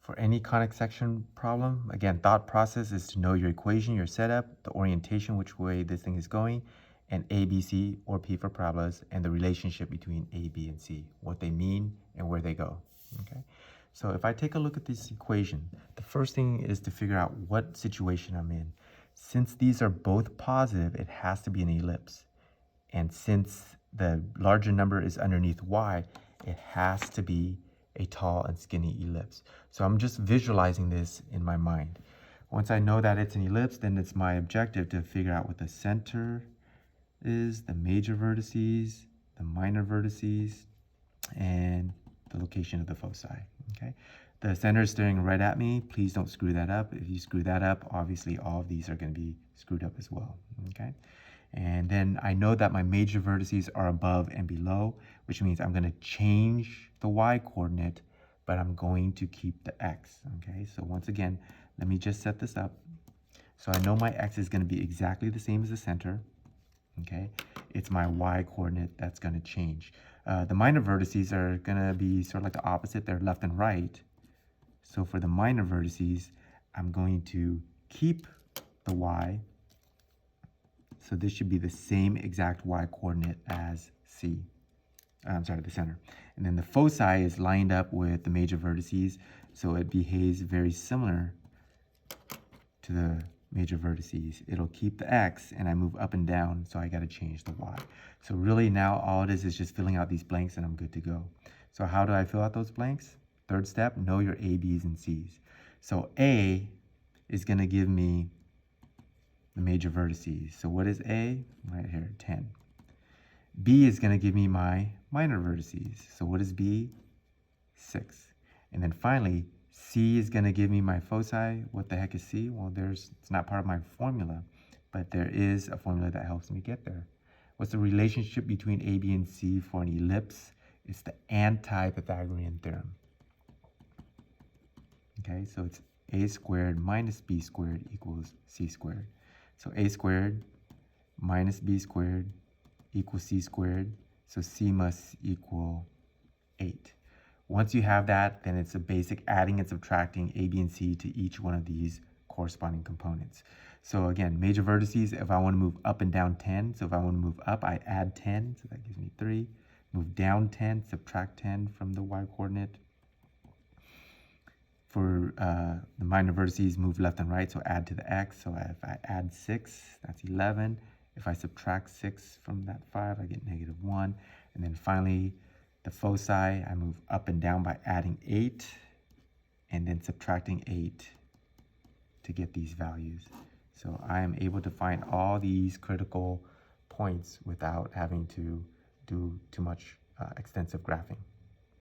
For any conic section problem, again, thought process is to know your equation, your setup, the orientation, which way this thing is going, and A, B, C, or P for parabolas, and the relationship between A, B, and C, what they mean and where they go, okay? So if I take a look at this equation, the first thing is to figure out what situation I'm in. Since these are both positive, it has to be an ellipse. And since the larger number is underneath y, it has to be a tall and skinny ellipse. So I'm just visualizing this in my mind. Once I know that it's an ellipse, then it's my objective to figure out what the center is, the major vertices, the minor vertices, and the location of the foci, okay? The center is staring right at me. Please don't screw that up. If you screw that up, obviously all of these are going to be screwed up as well, okay? And then I know that my major vertices are above and below, which means I'm going to change the y coordinate, but I'm going to keep the x, okay? So once again, let me just set this up. So I know my x is going to be exactly the same as the center, okay? It's my y coordinate that's going to change. The minor vertices are going to be sort of like the opposite. They're left and right. So for the minor vertices, I'm going to keep the y. So this should be the same exact y coordinate as C. I'm sorry, the center. And then the foci is lined up with the major vertices, so it behaves very similar to the major vertices. It'll keep the x, and I move up and down, so I got to change the y. So really now all it is just filling out these blanks, and I'm good to go. So how do I fill out those blanks? Third step, know your A, B's, and C's. So A is going to give me the major vertices. So what is A? Right here, 10. B is going to give me my minor vertices. So what is B? 6. And then finally, C is going to give me my foci. What the heck is C? Well, it's not part of my formula, but there is a formula that helps me get there. What's the relationship between A, B, and C for an ellipse? It's the anti-Pythagorean theorem. Okay, so it's A squared minus B squared equals C squared. So A squared minus B squared equals C squared. So C must equal 8. Once you have that, then it's a basic adding and subtracting A, B, and C to each one of these corresponding components. So again, major vertices, if I want to move up and down 10, so if I want to move up, I add 10, so that gives me 3. Move down 10, subtract 10 from the y coordinate. For the minor vertices, move left and right, so add to the x. So if I add 6, that's 11. If I subtract 6 from that 5, I get negative 1. And then finally, the foci, I move up and down by adding 8 and then subtracting 8 to get these values. So I am able to find all these critical points without having to do too much extensive graphing.